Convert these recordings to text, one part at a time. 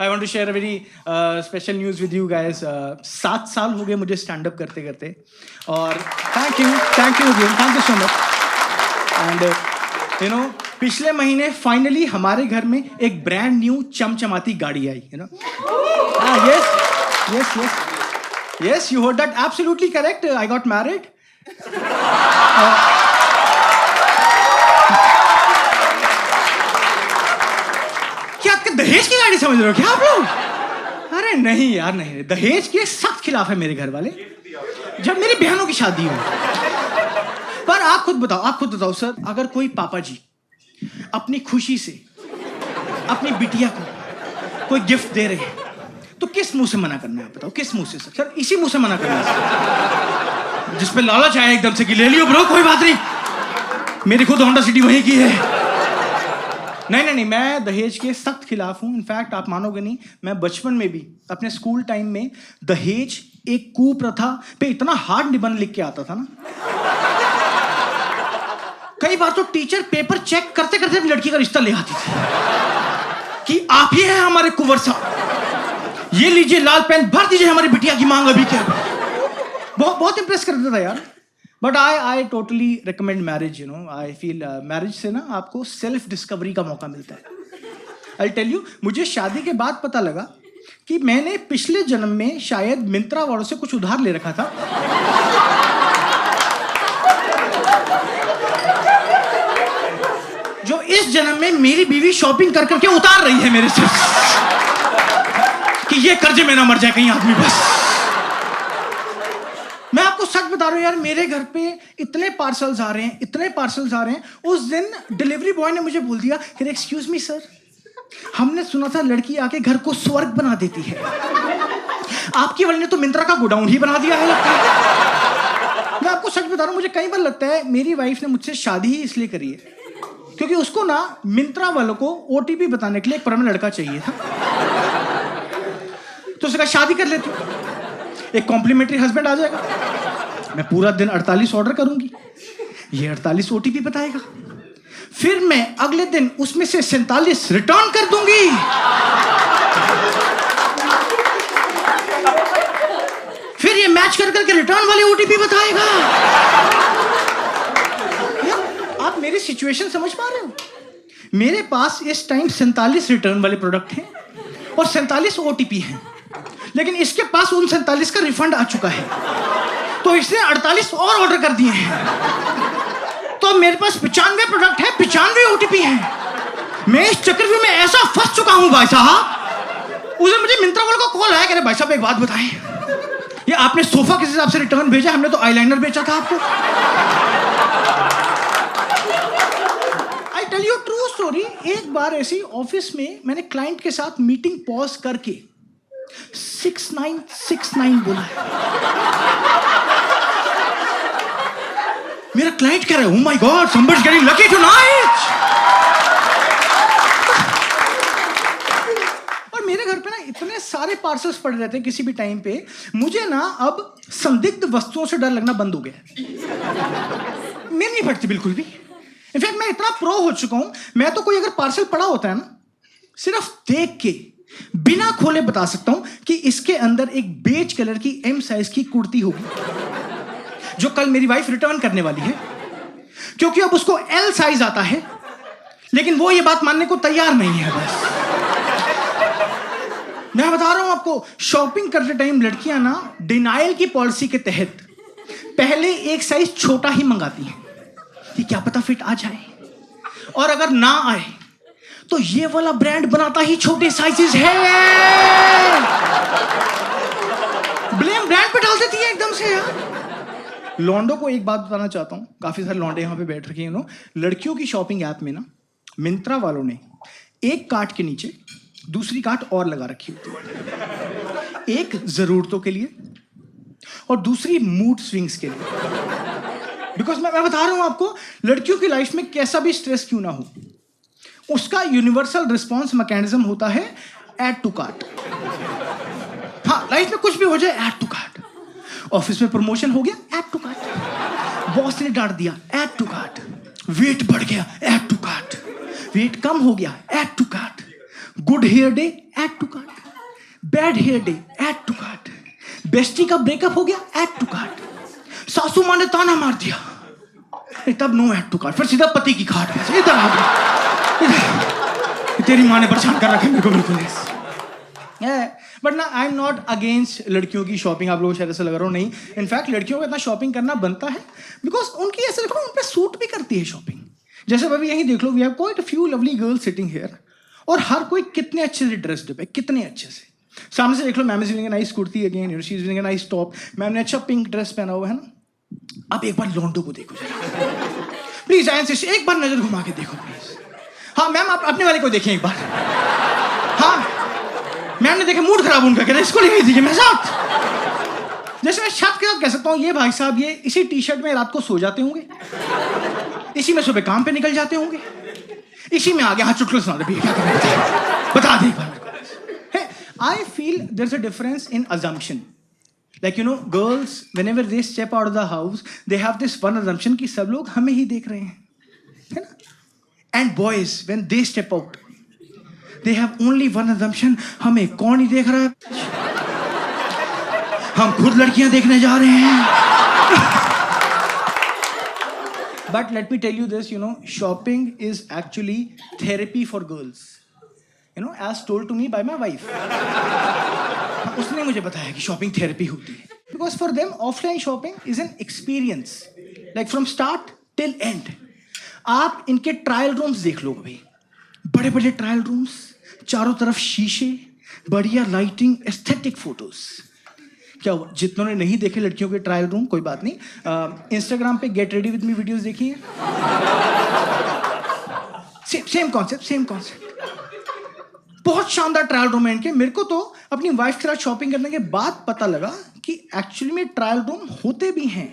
I want to share a very special news with you guys. 7 साल हो गए मुझे स्टैंड अप करते करते, और thank you so much. And you know, पिछले महीने फाइनली हमारे घर में एक ब्रांड न्यू चमचमाती गाड़ी आई, you know. Yes, you heard that absolutely correct. I got married. क्या दहेज की गाड़ी समझ रहे हो क्या आप लोग? अरे नहीं यार, नहीं, दहेज के सख्त खिलाफ है मेरे घर वाले। जब मेरी बहनों की शादी हो। पर आप खुद बताओ सर, अगर कोई पापा जी अपनी खुशी से अपनी बिटिया को कोई गिफ्ट दे रहे हैं तो किस मुंह से मना करना है? बताओ किस मुंह से सर? इसी मुंह से मना करना है जिस पे लालच आया एकदम से कि ले लियो ब्रो, कोई बात नहीं, मेरी खुद होंडा सिटी वहीं की है। नहीं, मैं दहेज के सख्त खिलाफ हूं। इनफैक्ट आप मानोगे नहीं, मैं बचपन में भी अपने स्कूल टाइम में दहेज एक कुप्रथा पे इतना हार्ड निबंध लिख के आता था ना। कई बार तो टीचर पेपर चेक करते करते लड़की का रिश्ता ले आती थी कि आप ही है हमारे कुंवर साहब, ये लीजिए लाल पेन, भर दीजिए हमारी बिटिया की मांग अभी क्या। बहुत इंप्रेस करता था यार। But I totally recommend marriage, you know. I feel marriage से ना आपको सेल्फ डिस्कवरी का मौका मिलता है। आई टेल यू, मुझे शादी के बाद पता लगा कि मैंने पिछले जन्म में शायद मिंत्रा वालों से कुछ उधार ले रखा था। जो इस जन्म में मेरी बीवी शॉपिंग कर करके उतार रही है मेरे से, कि ये कर्जे में ना मर जाए कहीं आदमी। बस मैं आपको सच बता रहा हूं यार, मेरे घर पे इतने पार्सल्स आ रहे हैं। उस दिन डिलीवरी बॉय ने मुझे बोल दिया कि एक्सक्यूज मी सर, हमने सुना था लड़की आके घर को स्वर्ग बना देती है, आपकी वाली ने तो मिंत्रा का गोडाउन ही बना दिया है लगता है। मैं आपको सच बता रहा हूं, मुझे कई बार लगता है मेरी वाइफ ने मुझसे शादी ही इसलिए करी है क्योंकि उसको ना मिंत्रा वालों को ओटीपी बताने के लिए एक परमानेंट लड़का चाहिए था। तो उसने कहा शादी कर लेती हूँ, एक कॉम्प्लीमेंट्री हस्बैंड आ जाएगा, मैं पूरा दिन 48 ऑर्डर करूंगी, ये 48 ओटीपी बताएगा, फिर मैं अगले दिन उसमें से 47 रिटर्न कर दूंगी। फिर ये मैच कर करके रिटर्न वाले ओटीपी बताएगा। आप मेरी सिचुएशन समझ पा रहे हो? मेरे पास इस टाइम 47 रिटर्न वाले प्रोडक्ट हैं और 47 ओटीपी हैं, लेकिन इसके पास उन 47 का रिफंड आ चुका है, तो इसने 48 और ऑर्डर कर दिए हैं। तो मेरे पास 95 प्रोडक्ट है, 95 ओटीपी है। मैं इस चक्रव्यूह में ऐसा फंस चुका हूं भाई साहब। उस दिन मुझे मिंत्रा वालों का कॉल आया, कह रहे भाई साहब एक बात बताएं, ये आपने सोफा किस हिसाब से रिटर्न भेजा? हमने तो आईलाइनर बेचा था आपको। I tell you true story. एक बार ऐसी ऑफिस में मैंने क्लाइंट के साथ मीटिंग पॉज करके 6969 बोला है। मेरा क्लाइंट कह रहा है, oh my God, somebody's getting lucky tonight। और मेरे घर पे ना इतने सारे पार्सल्स पड़े रहते हैं किसी भी टाइम पे, मुझे ना अब संदिग्ध वस्तुओं से डर लगना बंद हो गया। मैं नहीं फटती बिल्कुल भी। इनफैक्ट मैं इतना प्रो हो चुका हूं, मैं तो कोई अगर पार्सल पड़ा होता है ना, सिर्फ देख के बिना खोले बता सकता हूं कि इसके अंदर एक बेज कलर की एम साइज की कुर्ती होगी जो कल मेरी वाइफ रिटर्न करने वाली है, क्योंकि अब उसको एल साइज आता है, लेकिन वो ये बात मानने को तैयार नहीं है। बस मैं बता रहा हूं आपको, शॉपिंग करते टाइम लड़कियां ना डिनायल की पॉलिसी के तहत पहले एक साइज छोटा ही मंगाती हैं कि क्या पता फिट आ जाए, और अगर ना आए तो ये वाला ब्रांड बनाता ही छोटे साइजेस है। ब्लेम ब्रांड पे डाल देती है एकदम से यार। लॉन्डो को एक बात बताना चाहता हूं, काफी सारे लॉन्डे यहां पे बैठ रखे हैं। लड़कियों की शॉपिंग ऐप में ना मिंत्रा वालों ने एक कार्ट के नीचे दूसरी कार्ट और लगा रखी होती है, एक जरूरतों के लिए और दूसरी मूड स्विंग्स के लिए। बिकॉज मैं बता रहा हूं आपको, लड़कियों की लाइफ में कैसा भी स्ट्रेस क्यों ना हो, उसका यूनिवर्सल रिस्पॉन्स मैकेनिज्म होता है ऐड टू कार्ट। हाँ, लाइफ में कुछ भी हो जाए ऐड टू कार्ट। ऑफिस में प्रमोशन हो गया ऐड टू कार्ट, बॉस ने डांट दिया ऐड टू कार्ट, वेट बढ़ गया ऐड टू कार्ट, वेट कम हो गया add to cart, good hair day, add to cart. Bad hair day, add to cart. Bestie का ब्रेकअप हो गया, ऐड टू कार्ट. सासू माँ ने ताना मार दिया, तब नो ऐड टू कार्ट. फिर सीधा पति की खाट में इधर आ गया. तेरी माँ ने परेशान कर रखा मेरे को बिल्कुल. बट ना, आई एम नॉट अगेंस्ट लड़कियों की शॉपिंग. आप लोगों को शायद ऐसा लग रहा हो, नहीं. इनफैक्ट लड़कियों को इतना शॉपिंग करना बनता है बिकॉज उनकी ऐसे देखो उन पर सूट भी करती है शॉपिंग. जैसे अभी यहीं देख लो, we have quite a few lovely girls sitting here, और हर कोई कितने अच्छे से ड्रेस्ड है, कितने अच्छे से. सामने से देख लो, ma'am is wearing a nice kurti again, she is wearing a nice top. Ma'am ने अच्छा पिंक ड्रेस पहना हुआ है ना. अब एक बार लॉन्डो को देखो प्लीज, एक बार नजर घुमा के देखो प्लीज. हाँ मैम, आप अपने वाले को देखें एक बार. हाँ मैम ने देखे, मूड खराब उनका, कह रहे इसको ले दीजिए मेरे साथ. जैसे मैं शर्त के साथ कह सकता हूँ, ये भाई साहब ये इसी टी शर्ट में रात को सो जाते होंगे, इसी में सुबह काम पे निकल जाते होंगे, इसी में आगे हाथ चुटकुले सुना दे, क्या करना बता दे एक बार. I feel there's a difference in assumption. Like, you know, girls, whenever they step out of the house, they have this one assumption कि सब लोग हमें ही देख रहे हैं, है ना? And boys, when they step out, they have only one assumption, हमें कौन ही देख रहा है? हम खुद लड़कियां देखने जा रहे हैं. But let me tell you this, you know, shopping is actually therapy for girls. You know, as told to me by my wife. उसने मुझे बताया कि शॉपिंग थेरेपी होती है. Because for them, offline shopping is an experience, like from start till end. आप इनके trial rooms देख लो अभी, बड़े बड़े ट्रायल रूम्स, चारों तरफ शीशे, बढ़िया लाइटिंग, एस्थेटिक फोटोज. क्या हुआ, जितनों ने नहीं देखे लड़कियों के ट्रायल रूम, कोई बात नहीं, इंस्टाग्राम पे get ready with me videos देखिए. Same concept. बहुत शानदार ट्रायल रूम है इनके. मेरे को तो अपनी वाइफ के साथ शॉपिंग करने के बाद पता लगा कि एक्चुअली में ट्रायल रूम होते भी हैं,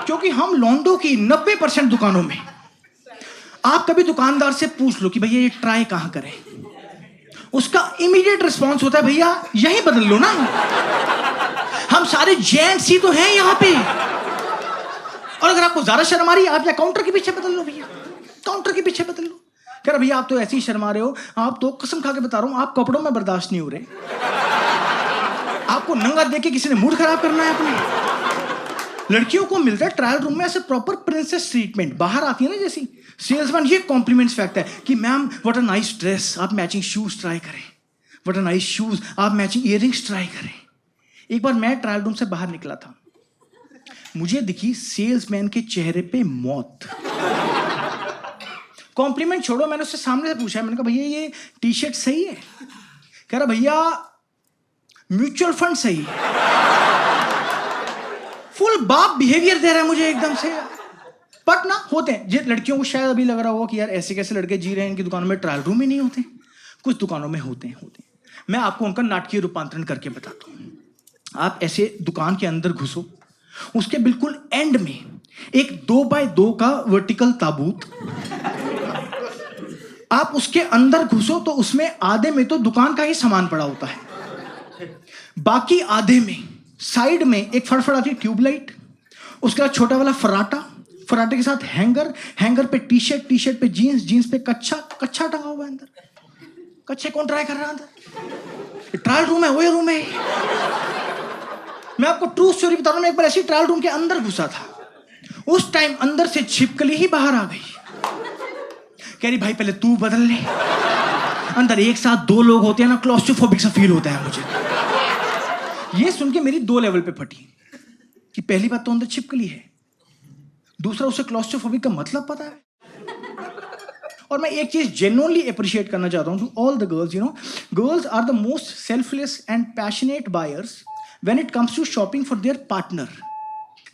क्योंकि हम लॉन्डो की 90% दुकानों में, आप कभी दुकानदार से पूछ लो कि भैया ये ट्राई कहां करें, उसका इमीडिएट रिस्पॉन्स होता है, भैया यहीं बदल लो ना, हम सारे जेंट्स ही तो हैं यहाँ पे. और अगर आपको ज्यादा शर्म आ रही है, आप या काउंटर के पीछे बदल लो, भैया काउंटर के पीछे बदल लो. कह रहा भैया आप तो ऐसे ही शर्मा रहे हो, आप तो कसम खा के बता रहा हूं, आप कपड़ों में बर्दाश्त नहीं हो रहे, आपको नंगा देख के किसी ने मूड खराब करना है अपने. लड़कियों को मिलता है ट्रायल रूम में ऐसे प्रॉपर प्रिंसेस ट्रीटमेंट. बाहर आती है ना जैसी सेल्समैन, ये कॉम्प्लीमेंट्स फेंकता है कि ma'am what a nice dress, आप मैचिंग शूज ट्राई करें, व्हाट अ नाइस शूज, आप मैचिंग इयररिंग्स ट्राई करें. एक बार मैं ट्रायल रूम से बाहर निकला था, मुझे दिखी सेल्समैन के चेहरे पे मौत. कॉम्प्लीमेंट छोड़ो, मैंने उससे सामने से पूछा, मैंने कहा भैया ये टी शर्ट सही है? कह रहा भैया म्यूचुअल फंड सही है. फुल बाप बिहेवियर दे रहा है मुझे एकदम से. बट ना होते हैं, जिन लड़कियों को शायद अभी लग रहा होगा कि यार ऐसे कैसे लड़के जी रहे हैं, इनकी दुकानों में ट्रायल रूम ही नहीं होते. कुछ दुकानों में होते हैं. मैं आपको उनका नाटकीय रूपांतरण करके बताता हूँ. आप ऐसे दुकान के अंदर घुसो, उसके बिल्कुल एंड में एक 2x2 का वर्टिकल ताबूत, आप उसके अंदर घुसो तो उसमें आधे में तो दुकान का ही सामान पड़ा होता है, बाकी आधे में साइड में एक फड़फड़ाती ट्यूबलाइट, उसके बाद छोटा वाला फराटे के साथ हैंगर पे टी शर्ट पे जीन्स पे कच्छा टंगा हुआ है अंदर. कच्छे कौन ट्राई कर रहा है अंदर? ट्रायल रूम है, वो रूम है. मैं आपको ट्रू स्टोरी बता रहा हूं. मैं एक बार ऐसी ट्रायल रूम के अंदर घुसा था, उस टाइम अंदर से छिपकली ही बाहर आ गई. कह रही भाई पहले तू बदल ले. अंदर एक साथ 2 लोग होते हैं ना, क्लॉस्ट्रोफोबिक सा फील होता है मुझे. ये सुन के मेरी 2 लेवल पे फटी कि पहली बात तो अंदर छिपकली है, दूसरा उसे क्लॉस्ट्रोफोबिक का मतलब पता है. और मैं एक चीज जेन्युइनली अप्रिशिएट करना चाहता हूं to all the girls. You know, girls are the most selfless and passionate buyers when it comes to shopping for their partner.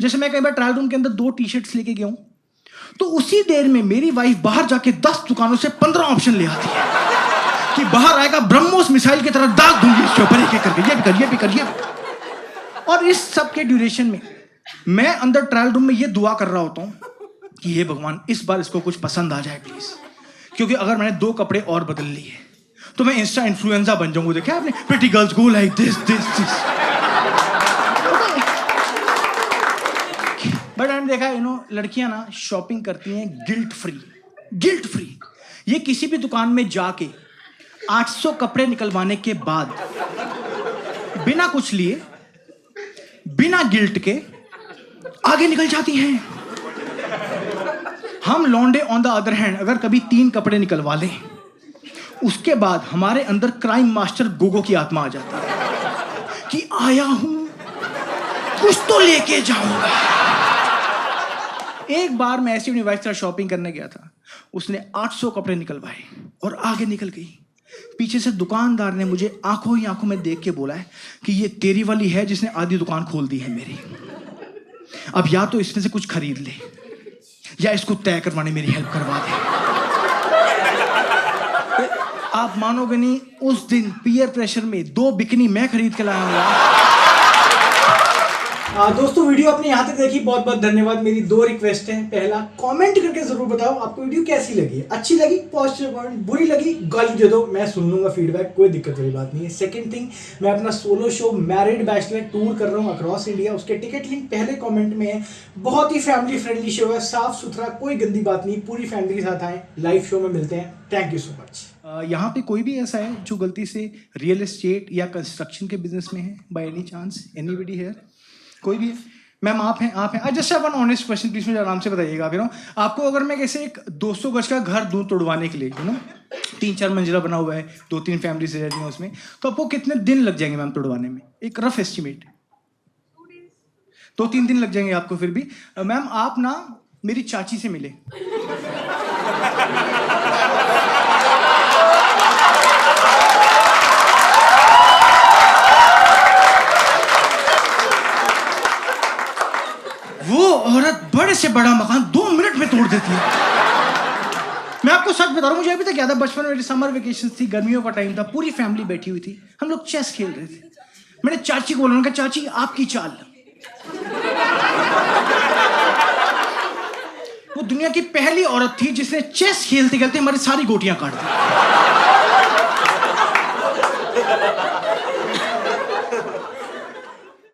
जैसे मैं कई बार ट्रायल रूम के अंदर 2 टी शर्ट्स लेके गया हूं, तो उसी देर में मेरी वाइफ बाहर जाके 10 दुकानों से 15 ऑप्शन ले आती है कि बाहर आएगा ब्रह्मोस मिसाइल की तरह दाग दूंगी इसके ऊपर, एक एक करके, ये भी करिए. और इस सब के ड्यूरेशन में मैं अंदर ट्रायल रूम में ये दुआ कर रहा होता हूं कि हे भगवान इस बार इसको कुछ पसंद आ जाए प्लीज, क्योंकि अगर मैंने 2 कपड़े और बदल लिए तो मैं इंस्टा इन्फ्लुएंसर बन जाऊंगा. देखा आपने, pretty girls go like this. But मैंने देखा यू नो, लड़कियां ना शॉपिंग करती हैं गिल्ट फ्री. ये किसी भी दुकान में जाके 800 कपड़े निकलवाने के बाद बिना कुछ लिए, बिना गिल्ट के आगे निकल जाती हैं। हम लौंडे ऑन द अदर हैंड अगर कभी 3 कपड़े निकलवा लें, उसके बाद हमारे अंदर क्राइम मास्टर गोगो की आत्मा आ जाती है कि आया हूं, कुछ तो लेके जाऊंगा। एक बार मैं ऐसी अपनी वाइफ के साथ शॉपिंग करने गया था, उसने 800 कपड़े निकलवाए और आगे निकल गई। पीछे से दुकानदार ने मुझे आंखों ही आंखों में देख के बोला है कि ये तेरी वाली है जिसने आधी दुकान खोल दी है मेरी। अब या तो इसमें से कुछ खरीद ले या इसको तय करवाने मेरी हेल्प करवा दे। आप मानोगे नहीं, उस दिन पीयर प्रेशर में 2 बिकनी मैं खरीद के लाया हूँ। दोस्तों वीडियो आपने यहाँ तक देखी, बहुत बहुत धन्यवाद। मेरी 2 रिक्वेस्ट हैं। पहला, कमेंट करके जरूर बताओ आपको वीडियो कैसी लगी। अच्छी लगी पॉजिटिव कमेंट, बुरी लगी गाली दे दो, मैं सुन लूंगा फीडबैक, कोई दिक्कत वाली बात नहीं है। सेकंड थिंग, मैं अपना solo show married bachelor tour कर रहा हूँ अक्रॉस इंडिया, उसके टिकट लिंक पहले कॉमेंट में है। बहुत ही फैमिली फ्रेंडली शो है, साफ सुथरा, कोई गंदी बात नहीं, पूरी फैमिली के साथ आए, लाइव शो में मिलते हैं। Thank you so much. यहाँ पे कोई भी ऐसा है जो गलती से रियल एस्टेट या कंस्ट्रक्शन के बिजनेस में है, by any chance, anybody here? कोई भी? मैम आप हैं, आप हैं। Just one honest question please, मुझे आराम से बताइएगा। आप आपको अगर मैं कैसे एक 200 गज का घर दूं तोड़वाने के लिए, 3-4 मंजिला बना हुआ है, 2-3 फैमिलीज रह रही हैं उसमें, तो आपको कितने दिन लग जाएंगे मैम तोड़वाने में? एक रफ एस्टिमेट। 2-3 दिन लग जाएंगे आपको फिर भी। मैम आप ना मेरी चाची से मिले। वो औरत बड़े से बड़ा मकान 2 मिनट में तोड़ देती है। मैं आपको सच बता रहा हूँ, मुझे अभी तक याद है, बचपन में मेरी समर वेकेशन थी, गर्मियों का टाइम था, पूरी फैमिली बैठी हुई थी, हम लोग चेस खेल रहे थे। मैंने चाची को बोला, चाची आपकी चाल। वो दुनिया की पहली औरत थी जिसने चेस खेलते खेलते हमारी सारी गोटियां काट दी।